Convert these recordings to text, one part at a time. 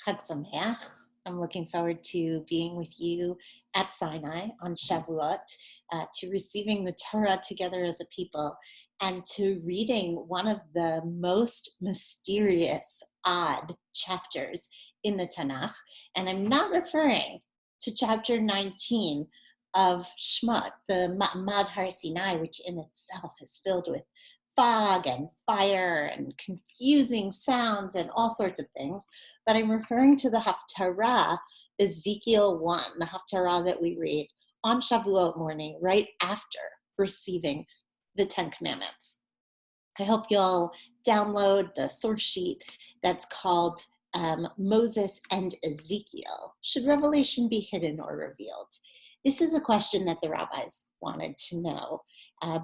Chag Sameach. I'm looking forward to being with you at Sinai on Shavuot, to receiving the Torah together as a people, and to reading one of the most mysterious, odd chapters in the Tanakh. And I'm not referring to chapter 19 of Shemot, the Ma'amad Har Sinai, which in itself is filled with fog and fire and confusing sounds and all sorts of things. But I'm referring to the Haftarah, Ezekiel 1, the Haftarah that we read on Shavuot morning, right after receiving the Ten Commandments. I hope you'll download the source sheet that's called Moses and Ezekiel. Should revelation be hidden or revealed? This is a question that the rabbis wanted to know.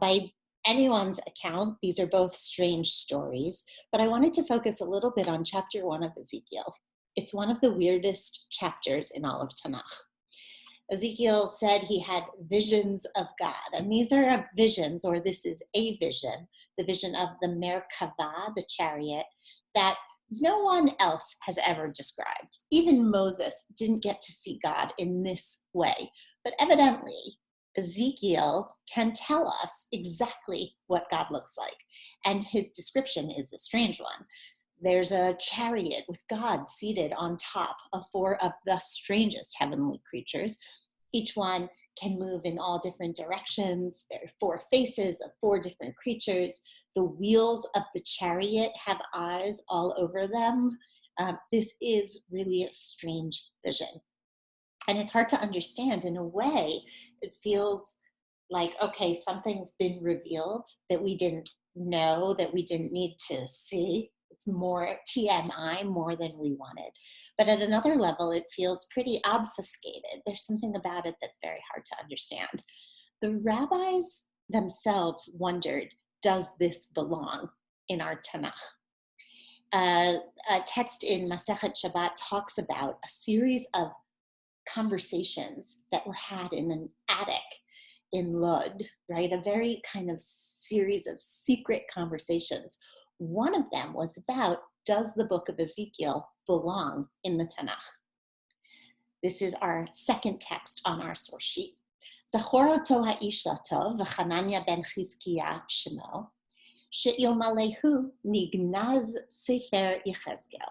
By anyone's account, these are both strange stories, but I wanted to focus a little bit on chapter 1 of Ezekiel. It's one of the weirdest chapters in all of Tanakh. Ezekiel said he had visions of God, and these are visions, or this is a vision, the vision of the Merkavah, the chariot, that no one else has ever described. Even Moses didn't get to see God in this way, but evidently Ezekiel can tell us exactly what God looks like, and his description is a strange one. There's a chariot with God seated on top of 4 of the strangest heavenly creatures. Each one can move in all different directions. There are 4 faces of 4 different creatures. The wheels of the chariot have eyes all over them. This is really a strange vision. And it's hard to understand. In a way, it feels like, okay, something's been revealed that we didn't know, that we didn't need to see. It's more TMI, more than we wanted. But at another level, it feels pretty obfuscated. There's something about it that's very hard to understand. The rabbis themselves wondered, does this belong in our Tanakh? A text in Masechet Shabbat talks about a series of conversations that were had in an attic in Lod, right? A very kind of series of secret conversations. One of them was about, does the book of Ezekiel belong in the Tanakh? This is our second text on our source sheet. Zachor oto ha'ish latov v'Chananya ben Chizkiah shemo, she'ilmalehu nignaz sefer Yechezkel.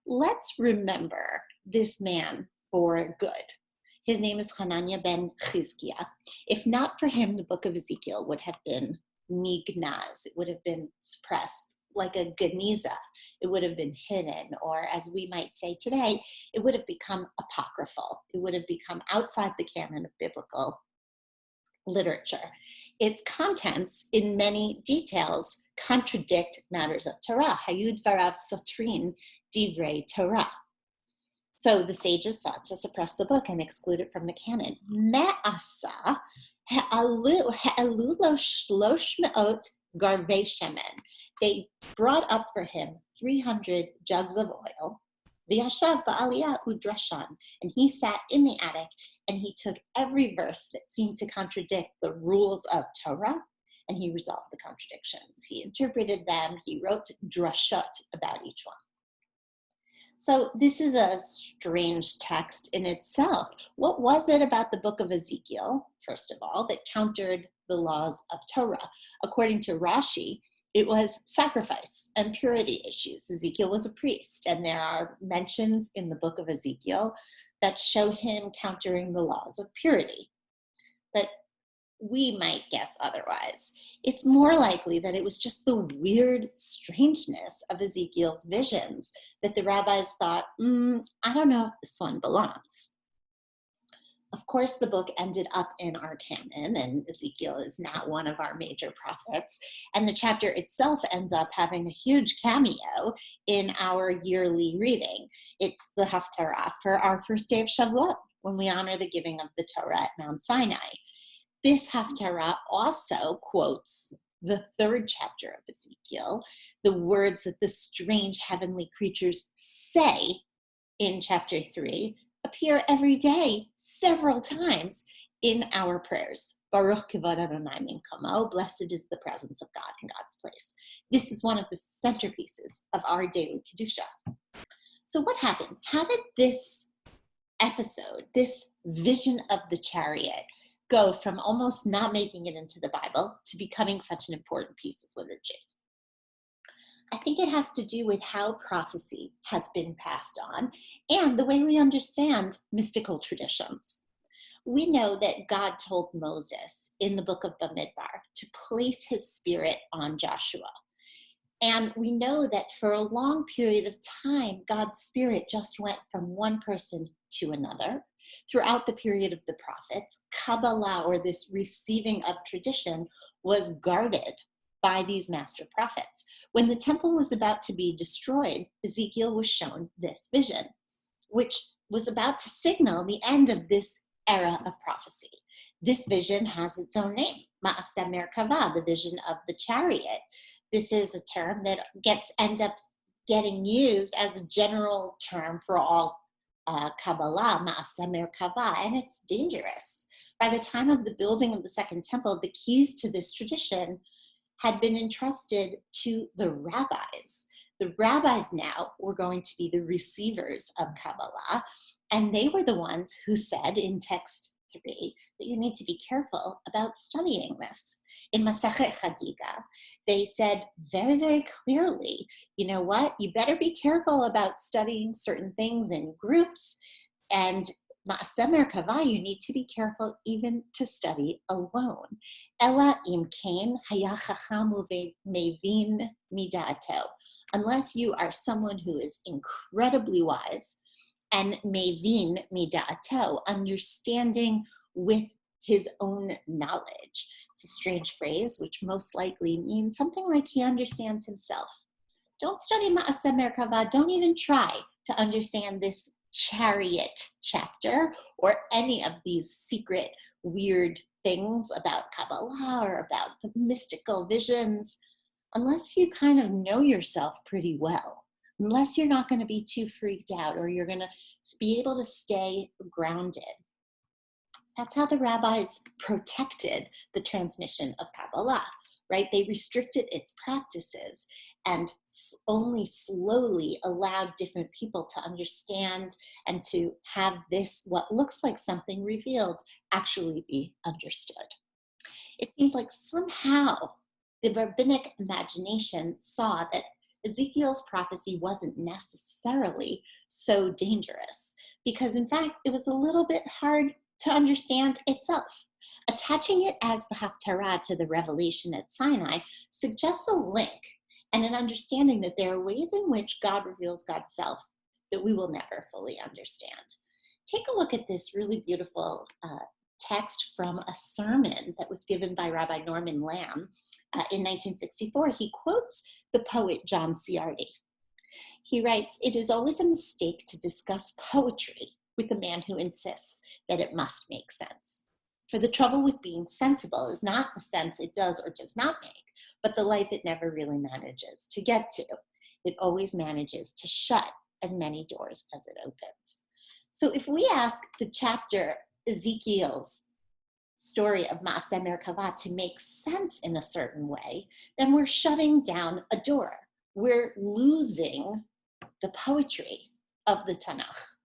Let's remember this man for good. His name is Hananiah ben Chizkiah. If not for him, the book of Ezekiel would have been nignaz. It would have been suppressed, like a geniza. It would have been hidden, or as we might say today, it would have become apocryphal. It would have become outside the canon of biblical literature. Its contents, in many details, contradict matters of Torah. Hayud varav sotrin divrei Torah. So the sages sought to suppress the book and exclude it from the canon. Me'asa he'alu lo shlosh me'ot garvei shemen. They brought up for him 300 jugs of oil. V'yashav ba'aliyah udrashan. And he sat in the attic and he took every verse that seemed to contradict the rules of Torah and he resolved the contradictions. He interpreted them. He wrote drashot about each one. So this is a strange text in itself. What was it about the book of Ezekiel, first of all, that countered the laws of Torah? According to Rashi, it was sacrifice and purity issues. Ezekiel was a priest, and there are mentions in the book of Ezekiel that show him countering the laws of purity. But we might guess otherwise. It's more likely that it was just the weird strangeness of Ezekiel's visions that the rabbis thought, I don't know if this one belongs. Of course, the book ended up in our canon, and Ezekiel is not one of our major prophets, and the chapter itself ends up having a huge cameo in our yearly reading. It's the Haftarah for our first day of Shavuot, when we honor the giving of the Torah at Mount Sinai. This Haftarah also quotes the 3rd chapter of Ezekiel, the words that the strange heavenly creatures say in chapter 3 appear every day, several times in our prayers. Baruch kivod Adonai minkomo, blessed is the presence of God in God's place. This is one of the centerpieces of our daily Kedusha. So what happened? How did this episode, this vision of the chariot, go from almost not making it into the Bible to becoming such an important piece of liturgy? I think it has to do with how prophecy has been passed on and the way we understand mystical traditions. We know that God told Moses in the book of Bamidbar to place his spirit on Joshua. And we know that for a long period of time, God's spirit just went from one person to another. Throughout the period of the prophets, Kabbalah, or this receiving of tradition, was guarded by these master prophets. When the temple was about to be destroyed, Ezekiel was shown this vision, which was about to signal the end of this era of prophecy. This vision has its own name, Ma'aseh Merkavah, the vision of the chariot. This is a term that ends up getting used as a general term for all Kabbalah, Ma'aseh Merkavah, and it's dangerous. By the time of the building of the Second Temple, the keys to this tradition had been entrusted to the rabbis. The rabbis now were going to be the receivers of Kabbalah, and they were the ones who said in text 3 that you need to be careful about studying this. In Masechet Chagiga, they said very, very clearly, you know what, you better be careful about studying certain things in groups, and Ma'aseh Merkavah, you need to be careful even to study alone. Ela im kain haya chacham mevin midato. Unless you are someone who is incredibly wise and mevin midato, understanding with his own knowledge. It's a strange phrase, which most likely means something like he understands himself. Don't study Ma'aseh Merkavah. Don't even try to understand this Chariot chapter or any of these secret, weird things about Kabbalah or about the mystical visions, unless you kind of know yourself pretty well, unless you're not going to be too freaked out or you're going to be able to stay grounded. That's how the rabbis protected the transmission of Kabbalah, right? They restricted its practices and only slowly allowed different people to understand and to have this, what looks like something revealed, actually be understood. It seems like somehow the rabbinic imagination saw that Ezekiel's prophecy wasn't necessarily so dangerous because, in fact, it was a little bit hard to understand itself. Attaching it as the Haftarah to the revelation at Sinai suggests a link and an understanding that there are ways in which God reveals God's self that we will never fully understand. Take a look at this really beautiful text from a sermon that was given by Rabbi Norman Lamb in 1964. He quotes the poet John Ciardi. He writes, "It is always a mistake to discuss poetry with a man who insists that it must make sense. For the trouble with being sensible is not the sense it does or does not make, but the life it never really manages to get to. It always manages to shut as many doors as it opens." So if we ask the chapter, Ezekiel's story of Ma'aseh Merkavah, to make sense in a certain way, then we're shutting down a door. We're losing the poetry of the Tanakh.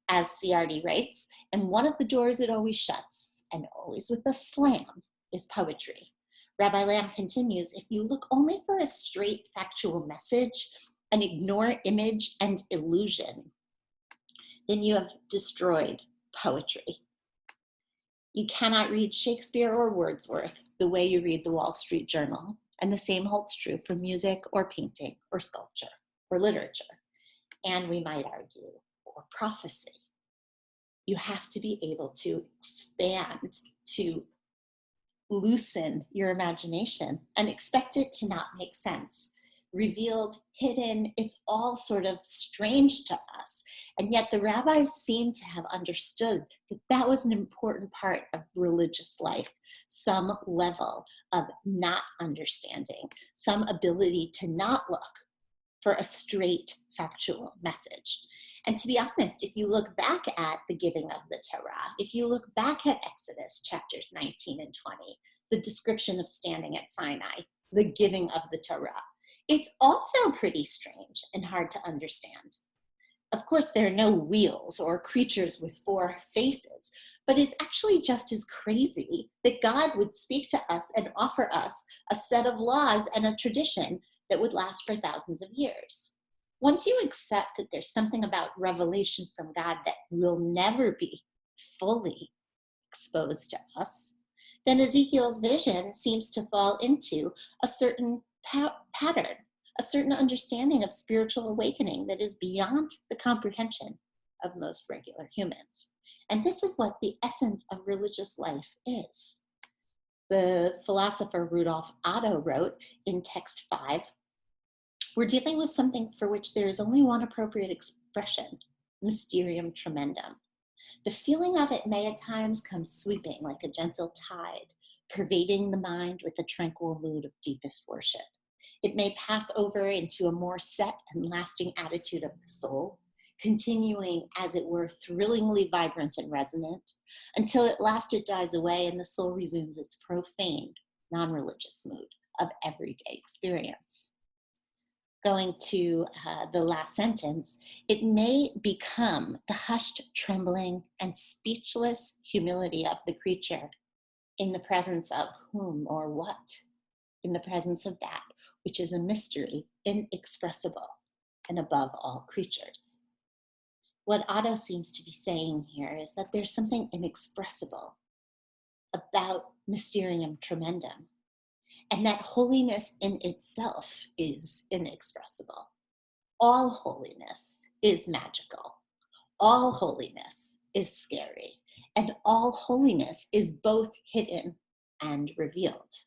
As Ciardi writes, and one of the doors it always shuts, and always with a slam, is poetry. Rabbi Lamb continues, if you look only for a straight factual message and ignore image and illusion, then you have destroyed poetry. You cannot read Shakespeare or Wordsworth the way you read the Wall Street Journal, and the same holds true for music or painting or sculpture or literature, and we might argue, or prophecy. You have to be able to expand, to loosen your imagination and expect it to not make sense. Revealed, hidden, it's all sort of strange to us. And yet the rabbis seem to have understood that that was an important part of religious life, some level of not understanding, some ability to not look for a straight factual message. And to be honest, if you look back at the giving of the Torah, if you look back at Exodus chapters 19 and 20, the description of standing at Sinai, the giving of the Torah, it's also pretty strange and hard to understand. Of course, there are no wheels or creatures with four faces, but it's actually just as crazy that God would speak to us and offer us a set of laws and a tradition that would last for thousands of years. Once you accept that there's something about revelation from God that will never be fully exposed to us, then Ezekiel's vision seems to fall into a certain pattern, a certain understanding of spiritual awakening that is beyond the comprehension of most regular humans. And this is what the essence of religious life is. The philosopher Rudolf Otto wrote in text 5, "We're dealing with something for which there is only one appropriate expression, mysterium tremendum. The feeling of it may at times come sweeping like a gentle tide, pervading the mind with the tranquil mood of deepest worship. It may pass over into a more set and lasting attitude of the soul, continuing, as it were, thrillingly vibrant and resonant, until at last it dies away and the soul resumes its profane, non-religious mood of everyday experience." Going to the last sentence, "It may become the hushed trembling and speechless humility of the creature in the presence of whom or what? In the presence of that which is a mystery, inexpressible, and above all creatures." What Otto seems to be saying here is that there's something inexpressible about mysterium tremendum, and that holiness in itself is inexpressible. All holiness is magical. All holiness is scary. And all holiness is both hidden and revealed.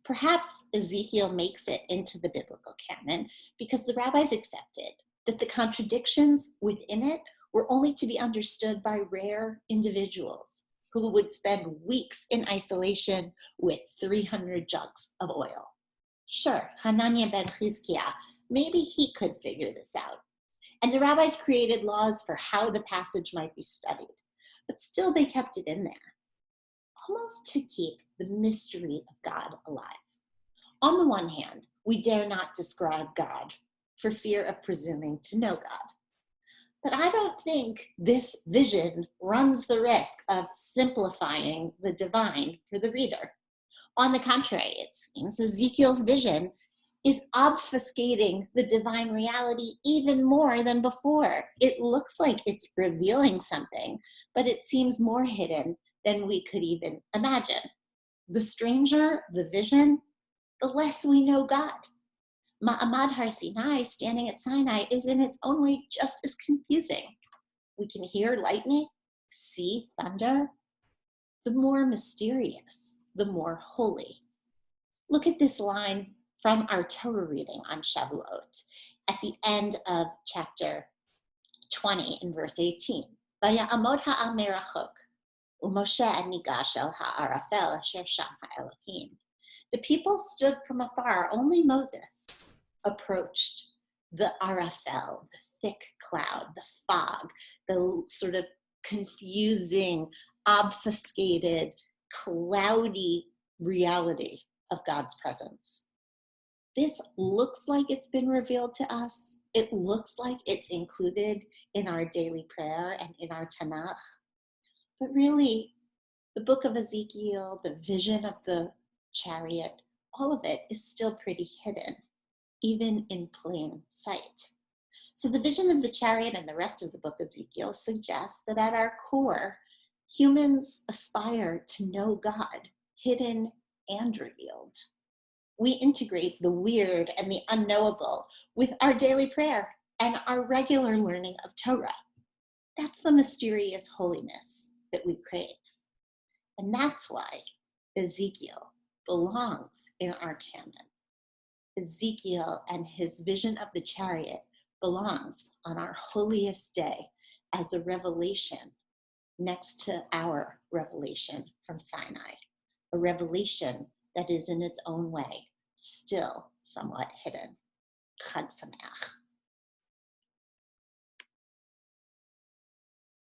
Perhaps Ezekiel makes it into the biblical canon because the rabbis accepted that the contradictions within it were only to be understood by rare individuals who would spend weeks in isolation with 300 jugs of oil. Sure, Hananiah ben Chizkiah, maybe he could figure this out. And the rabbis created laws for how the passage might be studied, but still they kept it in there, almost to keep the mystery of God alive. On the one hand, we dare not describe God for fear of presuming to know God. But I don't think this vision runs the risk of simplifying the divine for the reader. On the contrary, it seems Ezekiel's vision is obfuscating the divine reality even more than before. It looks like it's revealing something, but it seems more hidden than we could even imagine. The stranger the vision, the less we know God. Ma'amad Har Sinai, standing at Sinai, is in its own way just as confusing. We can hear lightning, see thunder. The more mysterious, the more holy. Look at this line from our Torah reading on Shavuot at the end of chapter 20 in verse 18. "Vaya'amod ha'al merachok, u'Moshe nigash el ha'arafel asher sham ha'elohim." The people stood from afar. Only Moses approached the Arafel, the thick cloud, the fog, the sort of confusing, obfuscated, cloudy reality of God's presence. This looks like it's been revealed to us. It looks like it's included in our daily prayer and in our Tanakh. But really, the book of Ezekiel, the vision of the chariot, all of it is still pretty hidden, even in plain sight. So the vision of the chariot and the rest of the book of Ezekiel suggests that at our core, humans aspire to know God, hidden and revealed. We integrate the weird and the unknowable with our daily prayer and our regular learning of Torah. That's the mysterious holiness that we crave. And that's why Ezekiel belongs in our canon. Ezekiel and his vision of the chariot belongs on our holiest day as a revelation next to our revelation from Sinai, a revelation that is in its own way still somewhat hidden. Chag Sameach.